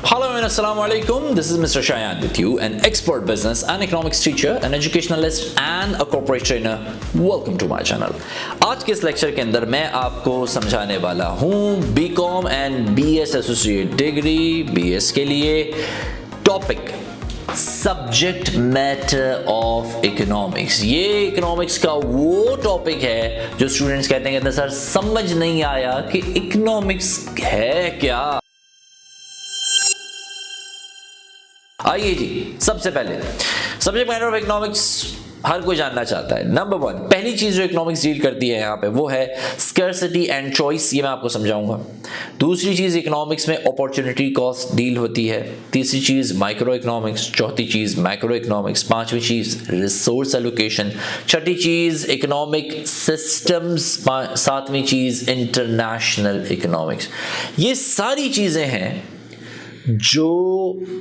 Hello and Assalamu alaikum. This is Mr. Shayan with you, an expert business and economics teacher, an educationalist and a corporate trainer. Welcome to my channel. आज के इस lecture के अंदर मैं आपको समझाने वाला हूँ BCom and BS associate degree BS के लिए topic subject matter of economics. ये इकोनॉमिक्स का वो टॉपिक है जो स्टूडेंट्स कहते हैं सर समझ नहीं आया कि इकोनॉमिक्स है क्या। आइए जी, सबसे पहले सब्जेक्ट मैटर ऑफ इकोनॉमिक्स हर कोई जानना चाहता है। नंबर वन, पहली चीज जो इकोनॉमिक्स डील करती है यहाँ पे वो है स्कैर्सिटी एंड चॉइस। ये मैं आपको समझाऊंगा। दूसरी चीज इकोनॉमिक्स में अपॉर्चुनिटी कॉस्ट डील होती है। तीसरी चीज माइक्रो इकोनॉमिक्स। चौथी चीज मैक्रो इकोनॉमिक्स। पांचवी चीज रिसोर्स एलोकेशन। छठी चीज इकोनॉमिक सिस्टम्स। सातवीं चीज इंटरनेशनल इकोनॉमिक्स। ये सारी चीजें हैं जो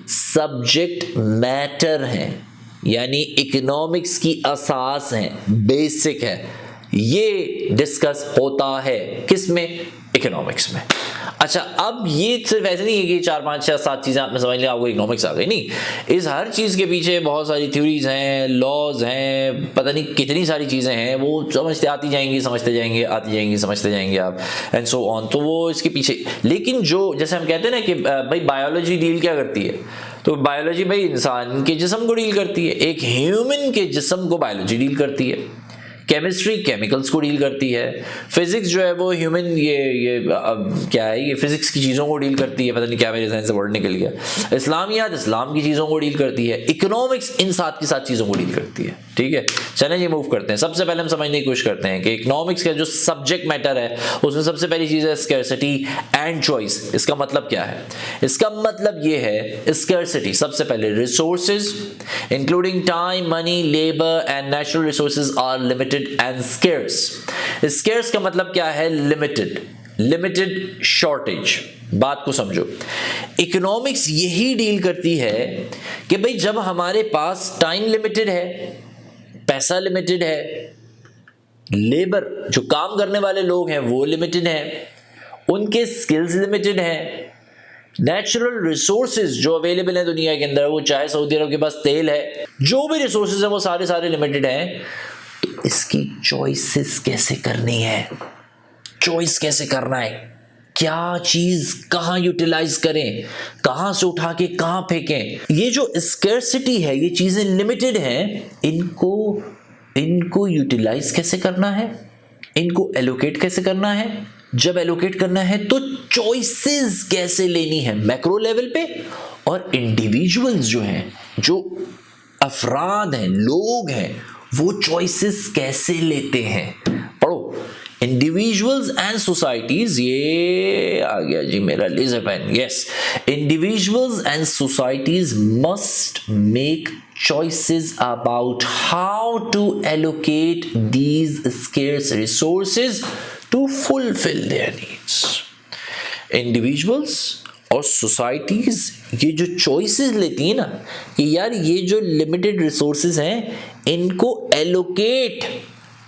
सब्जेक्ट मैटर हैं, यानी इकोनॉमिक्स की असास है, बेसिक है। ये डिस्कस होता है किसमें? इकोनॉमिक्स में। अच्छा, अब ये सिर्फ ऐसे नहीं है कि 4 5 6 7 चीजें आपने समझ लिया आपको इकोनॉमिक्स आ गई। नहीं, इस हर चीज के पीछे बहुत सारी थ्योरीज हैं, लॉज हैं, पता नहीं कितनी सारी चीजें हैं। वो समझते आती जाएंगी, समझते जाएंगे, आती जाएंगी, समझते जाएंगे आप, एंड सो ऑन। तो वो इसके पीछे, लेकिन जो जैसे हम कहते हैं ना कि भाई बायोलॉजी डील क्या करती है, तो बायोलॉजी भाई इंसान के जिस्म को डील करती है, एक ह्यूमन के जिस्म को बायोलॉजी डील करती है। केमिस्ट्री केमिकल्स को डील करती है। फिजिक्स जो है वो ह्यूमन क्या है, ये फिजिक्स की चीज़ों को डील करती है। पता नहीं क्या मेरे जहन से वर्ड निकल गया। इस्लामियात इस्लाम की चीज़ों को डील करती है। इकोनॉमिक्स इन साथ की साथ चीज़ों को डील करती है। ठीक है, चलें जी मूव करते हैं। सबसे पहले हम समझने की कोशिश करते हैं कि इकोनॉमिक्स का जो सब्जेक्ट मैटर है उसमें सबसे पहली चीज़ है स्कैर्सिटी एंड चॉइस। इसका मतलब क्या है? इसका मतलब ये है स्कैर्सिटी, सबसे पहले resources including time, money, labour and natural resources are limited and scarce. Scarce का मतलब क्या है? Limited shortage. बात को समझो, इकोनॉमिक्स यही डील करती है कि भाई जब हमारे पास टाइम लिमिटेड है, पैसा लिमिटेड है, लेबर जो काम करने वाले लोग हैं वो लिमिटेड है, उनके स्किल्स लिमिटेड है, नेचुरल रिसोर्सेज जो अवेलेबल है दुनिया के अंदर, वो चाहे सऊदी अरब के पास तेल है, जो भी रिसोर्सेज है वो सारे लिमिटेड हैं। इसकी चॉइसेस कैसे करनी है? चॉइस कैसे करना है? क्या चीज कहां यूटिलाइज करें, कहां से उठा के कहां फेंकें? ये जो स्कैर्सिटी है, ये चीजें लिमिटेड हैं, इनको यूटिलाइज कैसे करना है, इनको एलोकेट कैसे करना है, जब एलोकेट करना है तो चॉइसेस कैसे लेनी है मैक्रो लेवल पे, और इंडिविजुअल्स जो हैं, जो अफराद हैं, लोग हैं, वो चॉइसेस कैसे लेते हैं। पढ़ो, इंडिविजुअल्स एंड सोसाइटीज, ये आ गया जी मेरा laser pen. Yes, individuals and societies must make choices about how to allocate these scarce resources to fulfill their needs. Individuals और सोसाइटीज ये जो चॉइसेस लेती है ना कि यार ये जो लिमिटेड रिसोर्सेज हैं इनको एलोकेट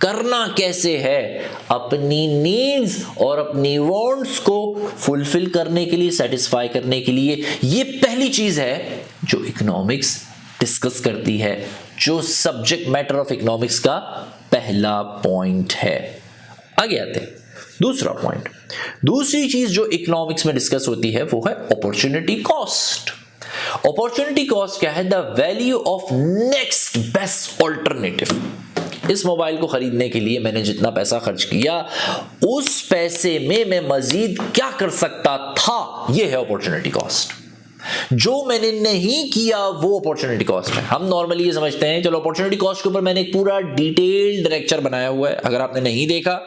करना कैसे है अपनी नीड्स और अपनी वांट्स को फुलफिल करने के लिए, सेटिस्फाई करने के लिए, ये पहली चीज है जो इकोनॉमिक्स डिस्कस करती है, जो सब्जेक्ट मैटर ऑफ इकोनॉमिक्स का पहला पॉइंट है। आगे आते हैं दूसरा पॉइंट। दूसरी चीज जो इकोनॉमिक्स में डिस्कस होती है वो है अपॉर्चुनिटी कॉस्ट। अपॉर्चुनिटी कॉस्ट क्या है? The value of next best alternative. इस मोबाइल को खरीदने के लिए मैंने जितना पैसा खर्च किया, उस पैसे में मैं मजीद क्या कर सकता था, यह है अपॉर्चुनिटी कॉस्ट। जो मैंने नहीं किया वो अपॉर्चुनिटी कॉस्ट है। हम नॉर्मली ये समझते हैं, चलो अपॉर्चुनिटी कॉस्ट के ऊपर मैंने एक पूरा डिटेल्ड लेक्चर बनाया हुआ है, अगर आपने नहीं देखा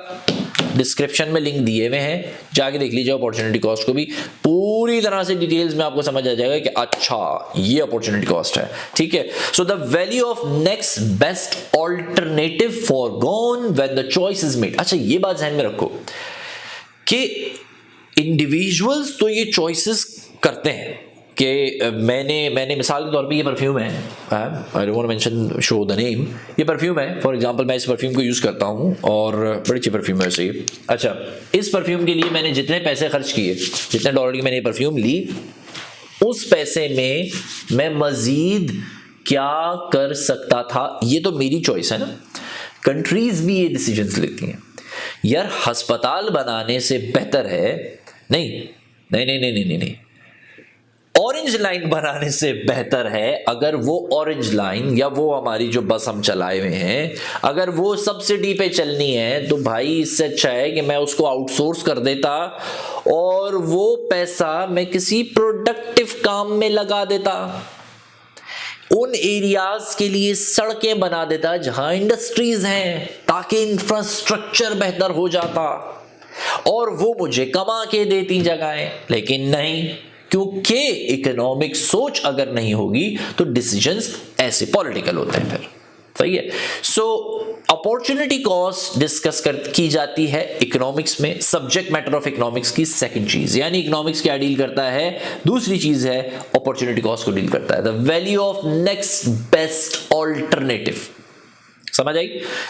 डिस्क्रिप्शन में लिंक दिए हुए हैं, जाके देख लीजिए। अपॉर्चुनिटी कॉस्ट को भी पूरी तरह से डिटेल्स में आपको समझ आ जाएगा कि अच्छा ये अपॉर्चुनिटी कॉस्ट है। ठीक है, so the value of next best alternative foregone when the choice is made. अच्छा, ये बात ध्यान में रखो कि इंडिविजुअल्स तो ये चॉइसेस करते हैं कि मैंने मिसाल के तौर पे ये परफ्यूम है, I don't want to mention show the name, ये परफ्यूम है फॉर एग्जांपल, मैं इस परफ्यूम को यूज़ करता हूँ और बड़ी अच्छी परफ्यूम है वैसे ये। अच्छा, इस परफ्यूम के लिए मैंने जितने पैसे खर्च किए, जितने डॉलर की मैंने ये परफ्यूम ली, उस पैसे में मैं मजीद क्या कर सकता था, ये तो मेरी चॉइस है ना। कंट्रीज भी ये डिसीजंस लेती हैं, यार अस्पताल बनाने से बेहतर है, नहीं नहीं नहीं नहीं नहीं नहीं, ऑरेंज लाइन बनाने से बेहतर है अगर वो ऑरेंज लाइन या वो हमारी जो बस हम चलाए हुए हैं अगर वो सब्सिडी पे चलनी है, तो भाई इससे अच्छा है कि मैं उसको आउटसोर्स कर देता और वो पैसा मैं किसी प्रोडक्टिव काम में लगा देता, उन एरियाज के लिए सड़कें बना देता जहां इंडस्ट्रीज हैं, ताकि इंफ्रास्ट्रक्चर बेहतर हो जाता और वो मुझे कमा के देती जगहें। लेकिन नहीं, क्योंकि इकोनॉमिक सोच अगर नहीं होगी तो डिसीजंस ऐसे पॉलिटिकल होते हैं फिर। सही है। सो अपॉर्चुनिटी कॉस्ट डिस्कस की जाती है इकोनॉमिक्स में, सब्जेक्ट मैटर ऑफ इकोनॉमिक्स की सेकंड चीज, यानी इकोनॉमिक्स क्या डील करता है, दूसरी चीज है अपॉर्चुनिटी कॉस्ट को डील करता है, the value of next best alternative. समझ आई?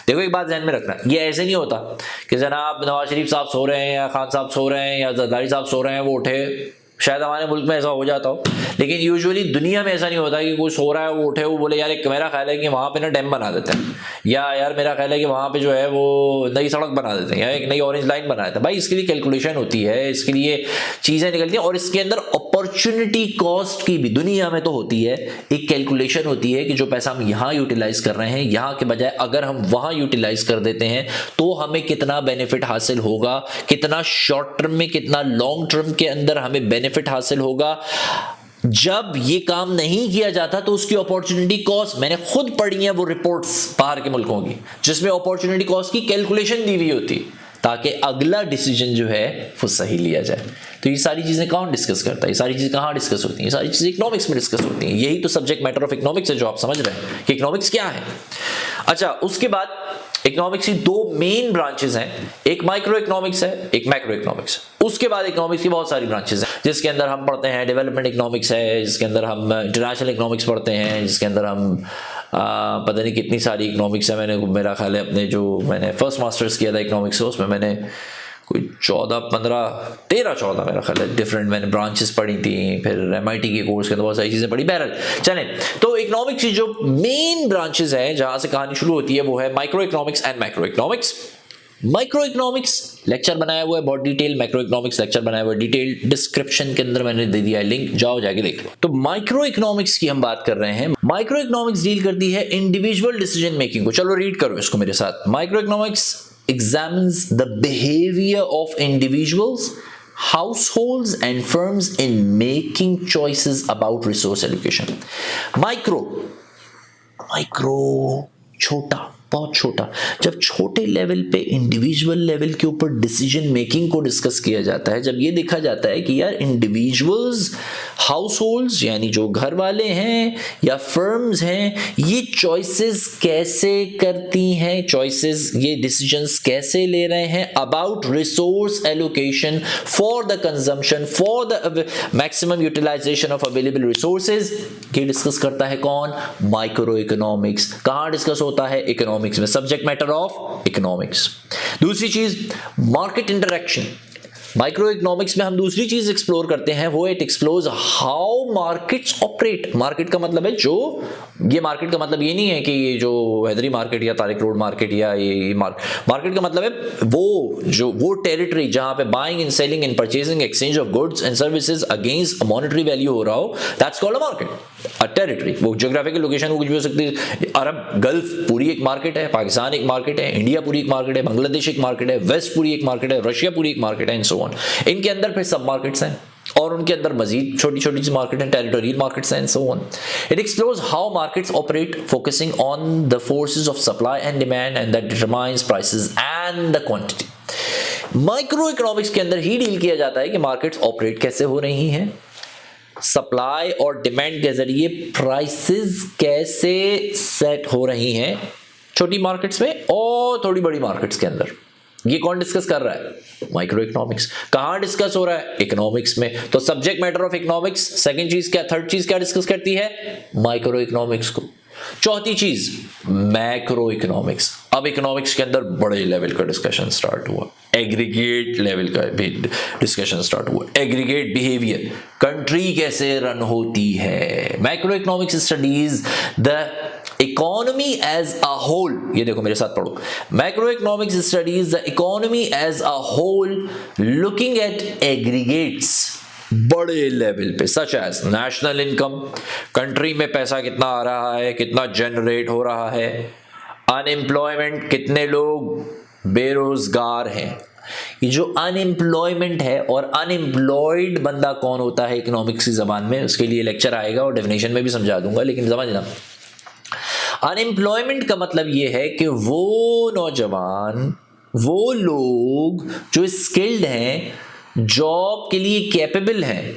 देखो एक बात ध्यान में रखना, ये ऐसे नहीं होता कि जनाब नवाज शरीफ साहब सो रहे हैं या खान साहब सो रहे हैं या जरदारी साहब सो रहे हैं वो उठे। शायद हमारे मुल्क में ऐसा हो जाता हो, लेकिन यूजुअली दुनिया में ऐसा नहीं होता कि कोई सो रहा है वो उठे वो बोले यार एक मेरा ख्याल है कि वहाँ पे ना डैम बना देते हैं, या यार मेरा ख्याल है कि वहाँ पे जो है वो नई सड़क बना देते हैं या एक नई ऑरेंज लाइन बना देते हैं। भाई इसके लिए कैलकुलेशन होती है, इसके लिए चीज़ें निकलती हैं और इसके अंदर अपॉर्चुनिटी कॉस्ट की भी दुनिया में तो होती है, एक कैलकुलेशन होती है कि जो पैसा हम यहाँ यूटिलाइज कर रहे हैं यहाँ के बजाय अगर हम वहाँ यूटिलाइज कर देते हैं तो हमें कितना बेनिफिट हासिल होगा, कितना शॉर्ट टर्म में कितना लॉन्ग टर्म के अंदर हमें बेनिफिट हासिल होगा। जब ये काम नहीं किया जाता तो उसकी अपॉर्चुनिटी कॉस्ट, मैंने खुद पढ़ी है वो रिपोर्ट्स बाहर के मुल्कों की जिसमें अपॉर्चुनिटी कॉस्ट की कैलकुलेशन दी हुई होती ताकि अगला डिसीजन जो है वो सही लिया जाए। तो ये सारी चीजें कौन डिस्कस करता है, ये सारी चीजें कहाँ डिस्कस होती हैं, ये सारी चीजें इकोनॉमिक्स में डिस्कस होती हैं। यही तो सब्जेक्ट मैटर ऑफ इकोनॉमिक्स है जो आप समझ रहे हैं कि इकोनॉमिक्स क्या है। अच्छा, उसके बाद इकोनॉमिक्स की दो मेन ब्रांचेस हैं, एक माइक्रो इकोनॉमिक्स है, एक मैक्रो इकोनॉमिक्स। उसके बाद इकोनॉमिक्स की बहुत सारी ब्रांचेस हैं जिसके अंदर हम पढ़ते हैं डेवलपमेंट इकोनॉमिक्स है, जिसके अंदर हम इंटरनेशनल इकोनॉमिक्स पढ़ते हैं, जिसके अंदर हम पता नहीं कितनी सारी इकोनॉमिक्स है। मैंने मेरा ख्याल है अपने जो मैंने फर्स्ट मास्टर्स किया था इकोनॉमिक्स से उसमें मैंने कोई 14 मेरा ख्याल है डिफरेंट मैंने ब्रांचेस पढ़ी थी। फिर MIT के कोर्स के अंदर बहुत सारी चीज़ें पढ़ी। बहरहाल चलें, तो इकोनॉमिक्स की जो मेन ब्रांचेस हैं जहाँ से कहानी शुरू होती है वो है micro economics and macro economics. Micro economics lecture बनाया हुआ है बहुत डिटेल, मैक्रो इकोनॉमिक्स लेक्चर बनाया हुआ है डिटेल, डिस्क्रिप्शन के अंदर मैंने दे दिया है लिंक, जाओ जाके देख लो। तो माइक्रो इकोनॉमिक्स की हम बात कर रहे हैं। माइक्रो इकोनॉमिक्स डील करती है इंडिविजुअल डिसीजन मेकिंग को। चलो रीड करो इसको मेरे साथ। Micro economics examines the behavior of individuals, households and firms in making choices about resource allocation. Micro छोटा, बहुत छोटा। जब छोटे लेवल पे इंडिविजुअल लेवल के ऊपर डिसीजन मेकिंग को डिस्कस किया जाता है, जब ये देखा जाता है कि यार इंडिविजुअल्स, हाउसहोल्ड्स यानी जो घर वाले हैं या फर्म्स हैं, ये चॉइसेस कैसे करती हैं, चॉइसेस ये डिसीजंस कैसे ले रहे हैं about resource allocation for the consumption for the maximum utilisation of available resources, ये डिस्कस करता है कौन? Micro economics. कहां डिस्कस होता है? इकोनॉमिक्स में, सब्जेक्ट मैटर ऑफ इकोनॉमिक्स। दूसरी चीज मार्केट इंटरैक्शन। माइक्रो इकोनॉमिक्स में हम दूसरी चीज एक्सप्लोर करते हैं, वो it explores how markets operate. Market का मतलब है जो, ये मार्केट का मतलब ये नहीं है कि ये जो हैदरी मार्केट या तारिक रोड मार्केट या ये मार्केट का मतलब है वो टेरिटरी जहां पे buying and selling and purchasing exchange of goods and services against monetary value हो रहा हो, that's called a market, a territory. वो ज्योग्राफिकल लोकेशन वो कुछ भी हो सकती है। अरब गल्फ पूरी एक मार्केट है, पाकिस्तान एक मार्केट है, इंडिया पूरी एक मार्केट है, बांग्लादेश एक मार्केट है, वेस्ट पूरी एक मार्केट है, रशिया पूरी एक मार्केट है एंड सो ऑन। इनके अंदर फिर सब मार्केट्स हैं और उनके अंदर मजीद छोटी छोटी सी मार्केट हैं, टेरिटोरियल मार्केट्स हैं and so on. It explores how markets operate focusing on the forces of supply and demand and that determines prices and the quantity. Micro economics के अंदर ही डील किया जाता है कि मार्केट्स ऑपरेट कैसे हो रही हैं, सप्लाई और डिमांड के जरिए प्राइसेस कैसे सेट हो रही हैं छोटी मार्केट्स में और थोड़ी बड़ी मार्केट्स के अंदर। ये कौन डिस्कस कर रहा है? Micro economics. कहां डिस्कस हो रहा है? इकोनॉमिक्स में। तो subject matter of economics second चीज क्या, थर्ड चीज क्या डिस्कस करती है? माइक्रो इकोनॉमिक्स को। चौथी चीज मैक्रो इकोनॉमिक्स। अब इकोनॉमिक्स के अंदर बड़े लेवल का डिस्कशन स्टार्ट हुआ, एग्रीगेट लेवल का भी डिस्कशन स्टार्ट हुआ, एग्रीगेट बिहेवियर, कंट्री कैसे रन होती है। Macroeconomics studies the economy as a whole, ये देखो मेरे साथ पढ़ो, macroeconomics studies the economy as a whole looking at aggregates बड़े लेवल पे, such as national income, country में पैसा कितना आ रहा है, कितना जनरेट हो रहा है, अनएम्प्लॉयमेंट, कितने लोग बेरोजगार हैं। ये जो अनएम्प्लॉयमेंट है और अनएम्प्लॉयड बंदा कौन होता है इकोनॉमिक्स की जबान में, उसके लिए लेक्चर आएगा और डेफिनेशन में भी समझा दूंगा, लेकिन समझना अनएम्प्लॉयमेंट का मतलब ये है कि वो नौजवान, वो लोग जो स्किल्ड हैं, जॉब के लिए कैपेबल हैं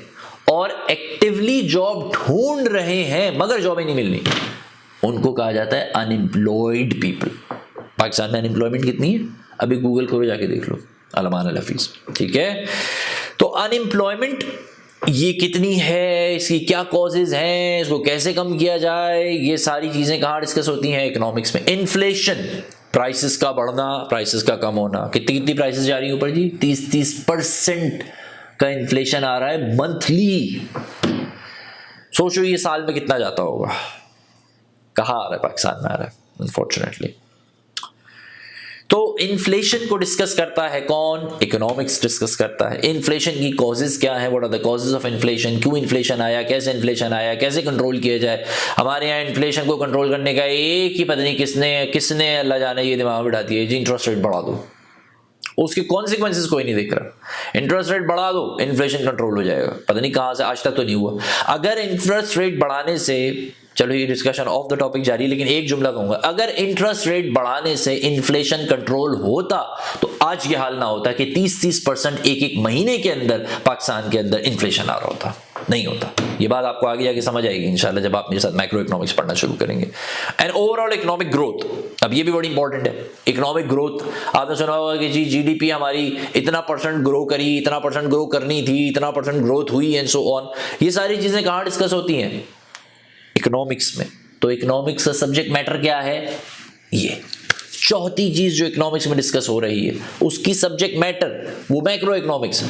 और एक्टिवली जॉब ढूंढ रहे हैं मगर जॉब ही नहीं मिल रही, उनको कहा जाता है अनएम्प्लॉयड पीपल। पाकिस्तान में अनएम्प्लॉयमेंट कितनी है अभी गूगल करो जाके देख लो, अलमान अल हफीज, ठीक है। तो अनएम्प्लॉयमेंट ये कितनी है, इसकी क्या कॉजेज हैं, इसको कैसे कम किया जाए, ये सारी चीजें कहाँ डिस्कस होती हैं इकोनॉमिक्स में। इन्फ्लेशन, प्राइसेस का बढ़ना, प्राइसेस का कम होना, कितनी कितनी प्राइसेस जा रही है ऊपर जी, 30% का इन्फ्लेशन आ रहा है मंथली। सोचो ये साल में कितना जाता होगा, कहाँ आ रहा है, पाकिस्तान में आ रहा है अनफॉर्चुनेटली। तो इन्फ्लेशन को डिस्कस करता है कौन, इकोनॉमिक्स डिस्कस करता है। इन्फ्लेशन की कॉजेज क्या है, what are the causes of inflation, क्यों इन्फ्लेशन आया, कैसे इन्फ्लेशन आया, कैसे कंट्रोल किया जाए। हमारे यहाँ इन्फ्लेशन को कंट्रोल करने का एक ही पता नहीं किसने अल्लाह जाने ये दिमाग बिठा दिया जी, इंटरेस्ट रेट बढ़ा दो, उसके कॉन्सिक्वेंसेस कोई नहीं देख रहा। इंटरेस्ट रेट बढ़ा दो, इन्फ्लेशन कंट्रोल हो जाएगा, पता नहीं कहां से, आज तक तो नहीं हुआ। अगर इंटरेस्ट रेट बढ़ाने से, चलो ये डिस्कशन ऑफ द टॉपिक जारी, लेकिन एक जुमला कहूंगा, अगर इंटरेस्ट रेट बढ़ाने से इन्फ्लेशन कंट्रोल होता तो आज ये हाल ना होता कि 30% एक महीने के अंदर पाकिस्तान के अंदर इन्फ्लेशन आ रहा होता, नहीं होता। ये बात आपको आगे जाके समझ आएगी इंशाल्लाह जब आप मेरे साथ मैक्रो इकोनॉमिक्स पढ़ना शुरू करेंगे। एंड ओवरऑल इकोनॉमिक ग्रोथ, अब ये भी बड़ी इंपॉर्टेंट है। इकोनॉमिक ग्रोथ आपने सुना होगा कि जी जीडीपी हमारी इतना परसेंट ग्रो करी, इतना परसेंट ग्रो करनी थी, इतना परसेंट ग्रोथ हुई एंड सो ऑन। ये सारी चीजें कहाँ डिस्कस होती हैं, इकोनॉमिक्स में। तो इकोनॉमिक्स का सब्जेक्ट मैटर क्या है, ये चौथी चीज जो इकोनॉमिक्स में डिस्कस हो रही है उसकी सब्जेक्ट मैटर वो मैक्रो इकोनॉमिक्स है।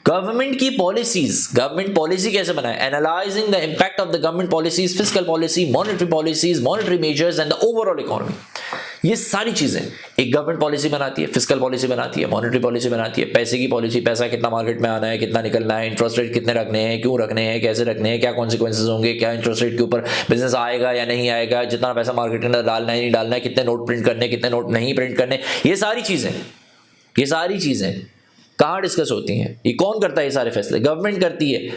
गवर्नमेंट की पॉलिसीज, गवर्नमेंट पॉलिसी कैसे बनाए, analysing the impact of the government policies, fiscal policy, monetary policies, monetary measures and the overall economy. ये सारी चीजें एक गवर्नमेंट पॉलिसी बनाती है, फिस्कल पॉलिसी बनाती है, मॉनेटरी पॉलिसी बनाती है, पैसे की पॉलिसी, पैसा कितना मार्केट में आना है, कितना निकलना है, इंटरेस्ट रेट कितने रखने हैं, क्यों रखने हैं, कैसे रखने हैं, क्या कॉन्सिक्वेंसेज होंगे, क्या इंटरेस्ट रेट के ऊपर बिजनेस आएगा या नहीं आएगा, जितना पैसा मार्केट के अंदर डालना है नहीं डालना है, कितने नोट प्रिंट करने, कितने नोट नहीं प्रिंट करने। ये सारी चीजें कहाँ डिस्कस होती हैं, ये कौन करता है, ये सारे फैसले गवर्नमेंट करती है।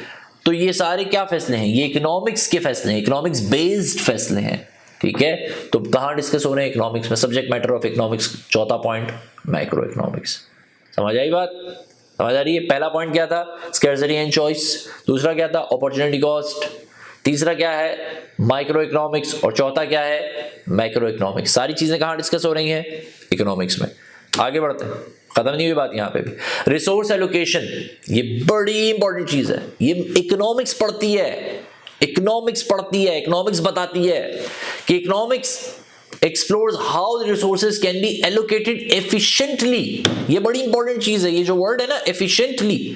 तो ये सारे क्या फैसले हैं, ये इकोनॉमिक्स के फैसले हैं, इकोनॉमिक्स बेस्ड फैसले हैं, ठीक है। तो कहाँ डिस्कस हो रहे हैं, इकोनॉमिक्स में। सब्जेक्ट मैटर ऑफ इकोनॉमिक्स, चौथा पॉइंट मैक्रो इकोनॉमिक्स। समझ आई बात, समझ आ रही है। पहला पॉइंट क्या था, स्कैर्सिटी एंड चॉइस, दूसरा क्या था, अपॉर्चुनिटी कॉस्ट, तीसरा क्या है, माइक्रो इकोनॉमिक्स, और चौथा क्या है, मैक्रो इकोनॉमिक्स। सारी चीजें कहाँ डिस्कस हो रही हैं, इकोनॉमिक्स में। आगे बढ़ते हैं, खत्म नहीं हुई बात यहाँ पे भी। रिसोर्स एलोकेशन, ये बड़ी इंपॉर्टेंट चीज है, ये इकोनॉमिक्स पढ़ती है, इकोनॉमिक्स बताती है कि economics explores how the resources can be allocated efficiently. ये बड़ी इंपॉर्टेंट चीज है, ये जो वर्ड है ना एफिशिएंटली,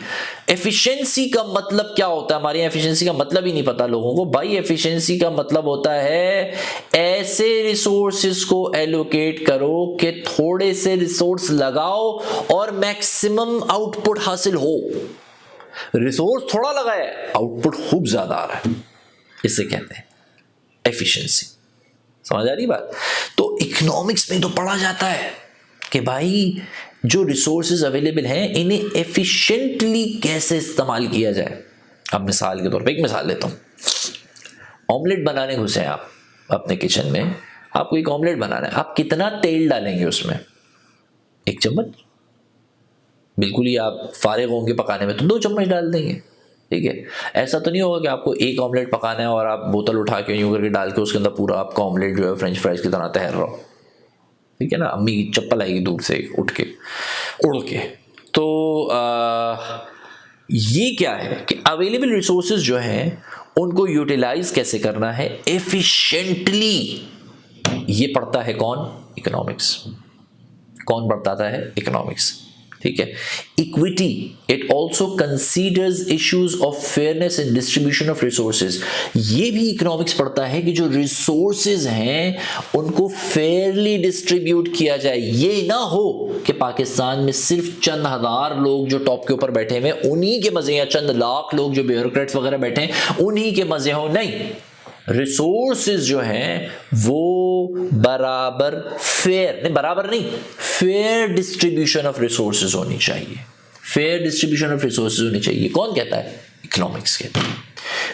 एफिशिएंसी का मतलब क्या होता है, हमारे यहाँ एफिशिएंसी का मतलब ही नहीं पता लोगों को। भाई एफिशिएंसी का मतलब होता है ऐसे रिसोर्सेज को एलोकेट करो कि थोड़े से रिसोर्स लगाओ और मैक्सिमम आउटपुट हासिल हो। रिसोर्स थोड़ा लगा है, आउटपुट खूब ज्यादा आ रहा है, इसे कहते हैं एफिशिएंसी। समझ आ रही बात। तो इकोनॉमिक्स में तो पढ़ा जाता है कि भाई जो रिसोर्सेज अवेलेबल हैं इन्हें एफिशिएंटली कैसे इस्तेमाल किया जाए। अब मिसाल के तौर पे एक मिसाल लेता हूं, ऑमलेट बनाने घुसे आप अपने किचन में, आपको एक ऑमलेट बनाना है, आप कितना तेल डालेंगे उसमें, 1 चम्मच, बिल्कुल ही आप फारिग होंगे पकाने में तो 2 चम्मच डाल देंगे, ठीक है। ऐसा तो नहीं होगा कि आपको एक ऑमलेट पकाना है और आप बोतल उठा के यूं करके डाल के उसके अंदर पूरा आपका ऑमलेट जो है फ्रेंच फ्राइज की तरह तैर रहा हो, ठीक है ना। अम्मी की चप्पल आएगी दूर से उठ के उड़ के। तो ये क्या है कि अवेलेबल रिसोर्सेज जो हैं उनको यूटिलाइज कैसे करना है एफिशिएंटली, ये पढ़ता है कौन? इकोनॉमिक्स। कौन बताता है? इकोनॉमिक्स। ठीक है। Equity, it also considers issues of fairness in distribution of resources. ये भी इकोनॉमिक्स पढ़ता है कि जो रिसोर्सेज हैं उनको फेयरली डिस्ट्रीब्यूट किया जाए। ये ना हो कि पाकिस्तान में सिर्फ चंद हजार लोग जो टॉप के ऊपर बैठे हुए उन्हीं के मजे, या चंद लाख लोग जो ब्यूरोक्रेट्स वगैरह बैठे हैं उन्हीं के मजे हो। नहीं, रिसोर्सेज जो हैं वो बराबर, फेयर नहीं, बराबर नहीं, फेयर डिस्ट्रीब्यूशन ऑफ रिसोर्सेज होनी चाहिए। फेयर डिस्ट्रीब्यूशन ऑफ रिसोर्सेज होनी चाहिए। कौन कहता है? इकोनॉमिक्स कहता है।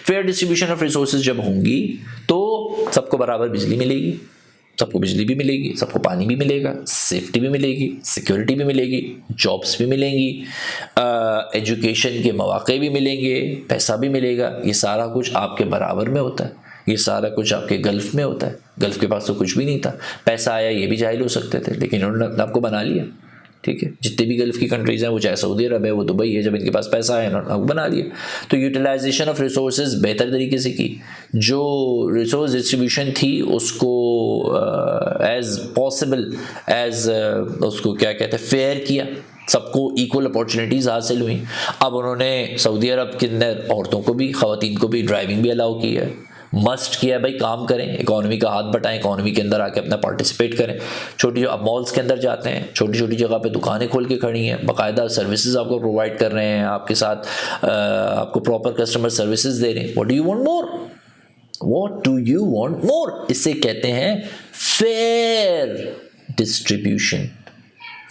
फेयर डिस्ट्रीब्यूशन ऑफ रिसोर्सेज जब होंगी तो सबको बराबर बिजली मिलेगी, सबको बिजली भी मिलेगी, सबको पानी भी मिलेगा, सेफ्टी भी मिलेगी, सिक्योरिटी भी मिलेगी, जॉब्स भी मिलेंगी, एजुकेशन के मौके भी मिलेंगे, पैसा भी मिलेगा। ये सारा कुछ आपके बराबर में होता है। ये सारा कुछ आपके गल्फ में होता है। गल्फ के पास तो कुछ भी नहीं था, पैसा आया ये भी जाहिल हो सकते थे, लेकिन उन्होंने आपको बना लिया। ठीक है। जितने भी गल्फ की कंट्रीज हैं, वो चाहे सऊदी अरब है, वो दुबई है, जब इनके पास पैसा आया इन्होंने आपको बना लिया। तो यूटिलाइजेशन ऑफ रिसोर्सेज बेहतर तरीके से की, जो रिसोर्स डिस्ट्रीब्यूशन थी उसको एज पॉसिबल एज उसको क्या कहते हैं फेयर किया, सबको इक्वल अपॉर्चुनिटीज़ हासिल हुई। अब उन्होंने सऊदी अरब के अंदर औरतों को भी, ख़वातीन को भी ड्राइविंग भी अलाउ की है। मस्ट किया भाई, काम करें, इकोनॉमी का हाथ बटाएं, इकोनॉमी के अंदर आके अपना पार्टिसिपेट करें। छोटी जो अब मॉल्स के अंदर जाते हैं, छोटी छोटी जगह पे दुकानें खोल के खड़ी हैं, बाकायदा सर्विसेज आपको प्रोवाइड कर रहे हैं, आपके साथ आपको प्रॉपर कस्टमर सर्विसेज दे रहे हैं। What do you want more? What do you want more? इसे कहते हैं fair distribution,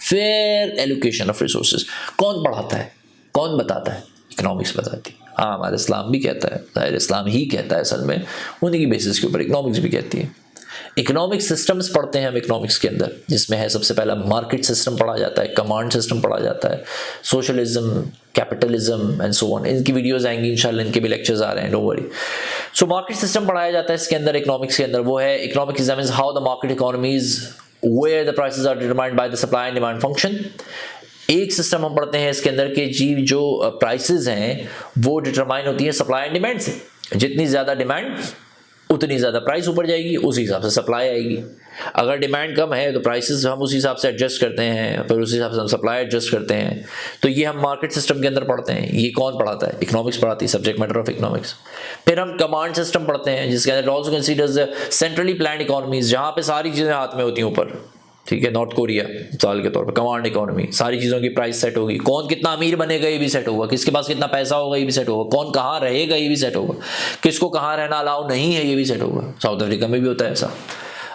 fair allocation of resources. कौन पढ़ाता है? कौन बताता है? इकोनॉमिक्स बताती है। हाँ, हमारा इस्लाम भी कहता है, ज़ाहिर इस्लाम ही कहता है असल में, उन्हीं की बेसिस के ऊपर इकोनॉमिक्स भी कहती है। इकोनॉमिक सिस्टम्स पढ़ते हैं हम इकोनॉमिक्स के अंदर, जिसमें है सबसे पहला मार्केट सिस्टम पढ़ा जाता है, कमांड सिस्टम पढ़ा जाता है, socialism, capitalism and so on. इनकी वीडियोस आएंगी इंशाल्लाह, इनके भी लेक्चर्स आ रहे हैं, don't worry. So market system पढ़ाया जाता है इसके अंदर, इकोनॉमिक्स के अंदर। वो है economic examines how the market economies where the prices are determined by the supply and demand function। एक सिस्टम हम पढ़ते हैं इसके अंदर कि जी जो प्राइसेस हैं वो डिटरमाइन होती है सप्लाई एंड डिमांड से। जितनी ज़्यादा डिमांड उतनी ज़्यादा प्राइस ऊपर जाएगी, उस हिसाब से सप्लाई आएगी। अगर डिमांड कम है तो प्राइसेस हम उस हिसाब से एडजस्ट करते हैं, फिर उस हिसाब से हम सप्लाई एडजस्ट करते हैं। तो ये हम मार्केट सिस्टम के अंदर पढ़ते हैं। ये कौन पढ़ाता है? इकोनॉमिक्स पढ़ाती है, सब्जेक्ट मैटर ऑफ इकोनॉमिक्स। फिर हम कमांड सिस्टम पढ़ते हैं, जिसके अंदर also considers centrally planned economies, जहाँ पे सारी चीज़ें हाथ में होती हैं ऊपर। ठीक है, नॉर्थ कोरिया मिसाल के तौर पर, कमांड इकोनॉमी, सारी चीज़ों की प्राइस सेट होगी, कौन कितना अमीर बनेगा ये भी सेट होगा, किसके पास कितना पैसा होगा ये भी सेट होगा, कौन कहाँ रहेगा ये भी सेट होगा, किसको कहाँ रहना अलाउ नहीं है ये भी सेट होगा। साउथ अफ्रीका में भी होता है ऐसा।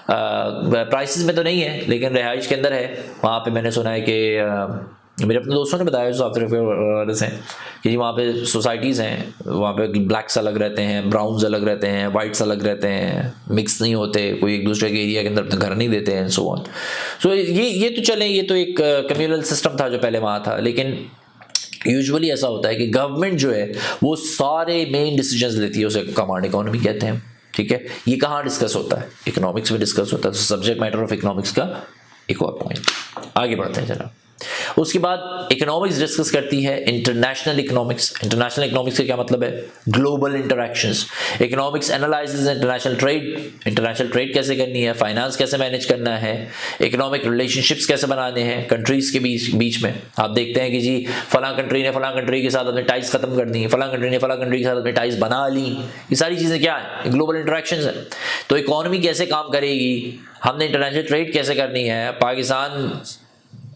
प्राइसेस में तो नहीं है, लेकिन रिहाइश के अंदर है। वहाँ पे मैंने सुना है कि मेरे अपने दोस्तों ने बताया साउथ अफ्रीका से कि वहाँ पे सोसाइटीज़ हैं, वहाँ पे ब्लैक्स अलग रहते हैं, ब्राउन्स अलग रहते हैं, वाइट्स अलग रहते हैं, मिक्स नहीं होते, कोई एक दूसरे के एरिया के अंदर अपना घर नहीं देते हैं, सो ऑन। सो ये तो चलें, ये तो एक कम्युनल सिस्टम था जो पहले वहाँ था। लेकिन यूजुअली ऐसा होता है कि गवर्नमेंट जो है वो सारे मेन डिसीजंस लेती है, उसे कमांड इकोनॉमी कहते हैं। ठीक है, ये कहाँ डिस्कस होता है? इकोनॉमिक्स में डिस्कस होता है। तो सब्जेक्ट मैटर ऑफ इकोनॉमिक्स का एक और पॉइंट। आगे बढ़ते हैं जरा। उसके बाद इकोनॉमिक्स डिस्कस करती है इंटरनेशनल इकोनॉमिक्स। इंटरनेशनल इकोनॉमिक्स का क्या मतलब है? Global interactions. Economics analyses international trade, international trade कैसे करनी है, फाइनेंस कैसे मैनेज करना है, इकोनॉमिक रिलेशनशिप्स कैसे बनाने हैं कंट्रीज के बीच में। आप देखते हैं कि जी फलां कंट्री ने फलां कंट्री के साथ अपने टाइज खत्म कर दी, फलां कंट्री ने फलां कंट्री के साथ अपने टाइज बना ली। ये सारी चीज़ें क्या है? ग्लोबल इंटरैक्शंस है। तो इकोनॉमी कैसे काम करेगी, हमने इंटरनेशनल ट्रेड कैसे करनी है, पाकिस्तान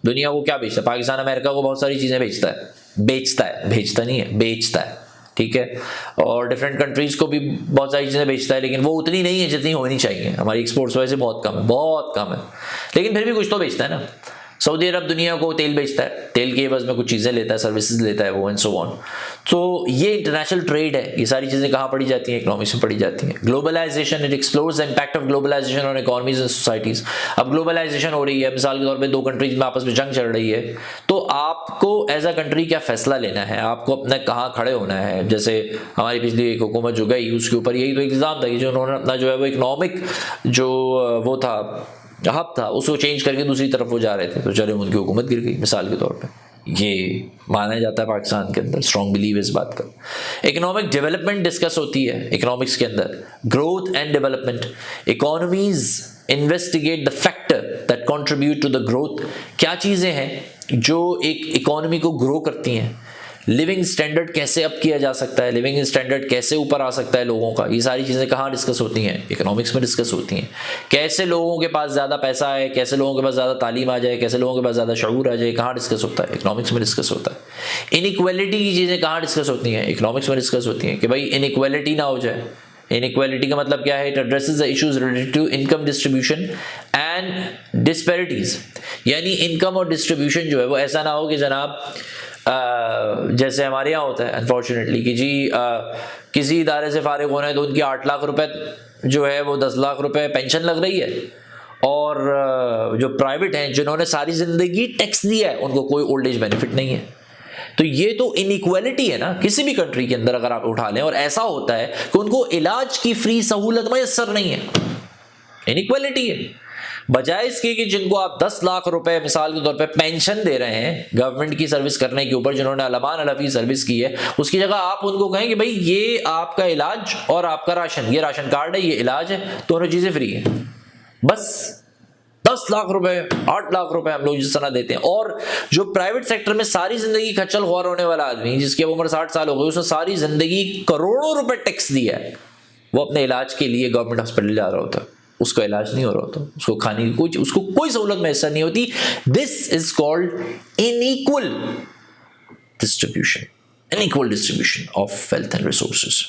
दुनिया को क्या बेचता है, पाकिस्तान अमेरिका को बहुत सारी चीज़ें बेचता है, भेजता नहीं है, बेचता है। ठीक है, और डिफरेंट कंट्रीज़ को भी बहुत सारी चीज़ें बेचता है, लेकिन वो उतनी नहीं है जितनी होनी चाहिए। हमारी एक्सपोर्ट्स वैसे बहुत कम है, लेकिन फिर भी कुछ तो बेचता है ना। सऊदी अरब दुनिया को तेल बेचता है, तेल के एवज में कुछ चीज़ें लेता है, सर्विसेज लेता है वो, एंड सो ऑन। तो ये इंटरनेशनल ट्रेड है। ये सारी चीज़ें कहाँ पढ़ी जाती हैं? इकोनॉमिक्स में पढ़ी जाती हैं। Globalisation, it explores the impact of globalisation on economies and societies. अब ग्लोबलाइजेशन हो रही है, मिसाल के तौर पे दो कंट्रीज में आपस में जंग चल रही है, तो आपको एज अ कंट्री क्या फैसला लेना है, आपको अपना कहाँ खड़े होना है। जैसे हमारी पिछली एक हुकूमत जो गई, उसके ऊपर यही तो एग्ज़ाम था कि जो उन्होंने अपना जो है वो इकोनॉमिक जो वो था हब था, उसको चेंज करके दूसरी तरफ वो जा रहे थे, तो चले उनकी हुकूमत गिर गई मिसाल के तौर पे। ये माना जाता है पाकिस्तान के अंदर, स्ट्रॉन्ग बिलीव इस बात का। इकोनॉमिक डेवलपमेंट डिस्कस होती है इकोनॉमिक्स के अंदर, growth and development. Economies investigate the factor that contribute to the growth. क्या चीज़ें हैं जो एक इकोनॉमी को ग्रो करती हैं? लिविंग स्टैंडर्ड कैसे अप किया जा सकता है, लिविंग स्टैंडर्ड कैसे ऊपर आ सकता है लोगों का, ये सारी चीज़ें कहाँ डिस्कस होती हैं? इकोनॉमिक्स में डिस्कस होती हैं। कैसे लोगों के पास ज़्यादा पैसा है, कैसे लोगों के पास ज़्यादा तालीम आ जाए, कैसे लोगों के पास ज़्यादा शऊर आ जाए, कहाँ डिस्कस होता है? इकोनॉमिक्स में डिस्कस होता है। इनइक्वालिटी की चीज़ें कहाँ डिस्कस होती हैं? इकोनॉमिक्स में डिस्कस होती हैं कि भाई इनइक्वालिटी ना हो जाए। इनइक्वालिटी का मतलब क्या है? It addresses the issues related to income distribution and disparities. यानी इनकम और डिस्ट्रीब्यूशन जो है वो ऐसा ना हो कि जनाब जैसे हमारे यहाँ होता है अनफॉर्चुनेटली कि जी किसी इदारे से फारिग होना है तो उनकी 8 लाख रुपए जो है वो 10 लाख रुपए पेंशन लग रही है, और जो प्राइवेट हैं जिन्होंने सारी ज़िंदगी टैक्स दिया है उनको कोई ओल्ड एज बेनिफिट नहीं है। तो ये तो इनइक्वालिटी है ना किसी भी कंट्री के अंदर अगर आप उठा लें। और ऐसा होता है कि उनको इलाज की फ्री सहूलत मैसर नहीं है, इनइक्वालिटी है। बजाय इसके कि जिनको आप 10 लाख रुपए मिसाल के तौर पे पेंशन दे रहे हैं गवर्नमेंट की सर्विस करने के ऊपर, जिन्होंने अलमान अलफी सर्विस की है, उसकी जगह आप उनको कहें कि भाई ये आपका इलाज और आपका राशन, ये राशन कार्ड है, ये इलाज है, दोनों चीजें फ्री है। बस 10 लाख रुपए 8 लाख रुपए हम लोग जिस तरह देते हैं। और जो प्राइवेट सेक्टर में सारी जिंदगी खच्चल ख्वार होने वाला आदमी जिसकी उम्र 60 साल हो गई, उसने सारी जिंदगी करोड़ों रुपए टैक्स दिया है, वो अपने इलाज के लिए गवर्नमेंट हॉस्पिटल जा रहा होता है, उसका इलाज नहीं हो रहा होता, उसको खाने की उसको कोई सहूलत मैसर नहीं होती। This is called inequal distribution, inequal distribution of wealth and resources.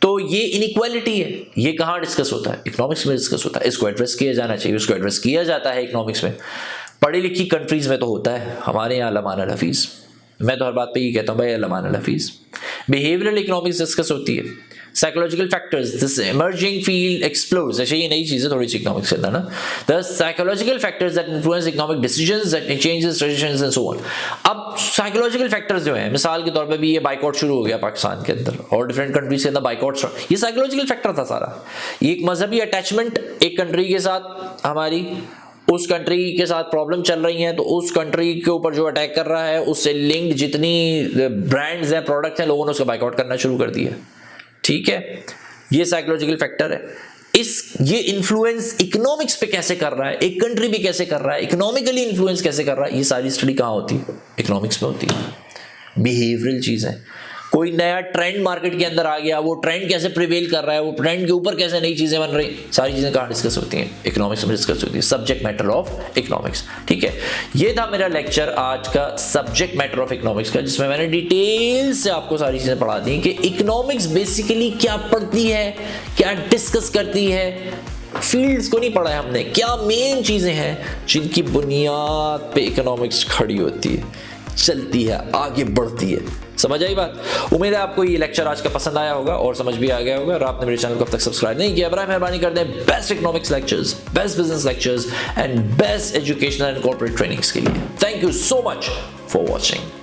तो ये इनइक्वालिटी है, ये कहाँ डिस्कस होता है? इकोनॉमिक्स में डिस्कस होता है। इसको एड्रेस किया जाना चाहिए, उसको एड्रेस किया जाता है इकोनॉमिक्स में। पढ़ी लिखी कंट्रीज में तो होता है, हमारे यहाँ अलमान अल हफीज, मैं तो हर बात पे ये कहता हूँ भाई अलमान अल हफीज। बिहेवियरल इकोनॉमिक्स डिस्कस होती है। Psychological factors, this emerging field explores. अच्छा ये नई चीज़ें थोड़ी सी इकोनॉमिक्स से ना, the psychological factors that influence economic decisions that changes traditions and so on. अब साइकोलॉजिकल फैक्टर्स जो हैं, मिसाल के तौर पे भी ये बाइकआउट शुरू हो गया पाकिस्तान के अंदर और डिफरेंट कंट्रीज के अंदर बाइकआउट, ये साइकोलॉजिकल फैक्टर था सारा। ये एक मजहबी अटैचमेंट एक कंट्री के साथ हमारी, उस कंट्री के साथ प्रॉब्लम चल रही है तो उस कंट्री के ऊपर जो अटैक कर रहा है उससे लिंक्ड जितनी ब्रांड्स हैं, प्रोडक्ट्स हैं, लोगों ने उसका बाइकआउट करना शुरू कर दिया। ठीक है, ये साइकोलॉजिकल फैक्टर है। ये इन्फ्लुएंस इकोनॉमिक्स पे कैसे कर रहा है, एक कंट्री भी कैसे कर रहा है, इकोनॉमिकली इन्फ्लुएंस कैसे कर रहा है, ये सारी स्टडी कहाँ होती है? इकोनॉमिक्स में होती है। बिहेवियरल चीज़ें, कोई नया ट्रेंड मार्केट के अंदर आ गया, वो ट्रेंड कैसे प्रिवेल कर रहा है, वो ट्रेंड के ऊपर कैसे नई चीज़ें बन रही, सारी चीज़ें कहाँ डिस्कस होती हैं? इकोनॉमिक्स में डिस्कस होती है। Subject matter of economics. ठीक है, ये था मेरा लेक्चर आज का सब्जेक्ट मैटर ऑफ इकोनॉमिक्स का, जिसमें मैंने डिटेल से आपको सारी चीज़ें पढ़ा दी कि इकोनॉमिक्स बेसिकली क्या पढ़ती है, क्या डिस्कस करती है। फील्ड्स को नहीं पढ़ा है हमने, क्या मेन चीज़ें हैं जिनकी बुनियाद पे इकोनॉमिक्स खड़ी होती है, चलती है, आगे बढ़ती है। समझ आई बात? उम्मीद है आपको ये लेक्चर आज का पसंद आया होगा और समझ भी आ गया होगा। और आपने मेरे चैनल को अब तक सब्सक्राइब नहीं किया, बराबर मेहरबानी कर दें best economics lectures, best business lectures and best educational and corporate trainings के लिए। Thank you so much for watching.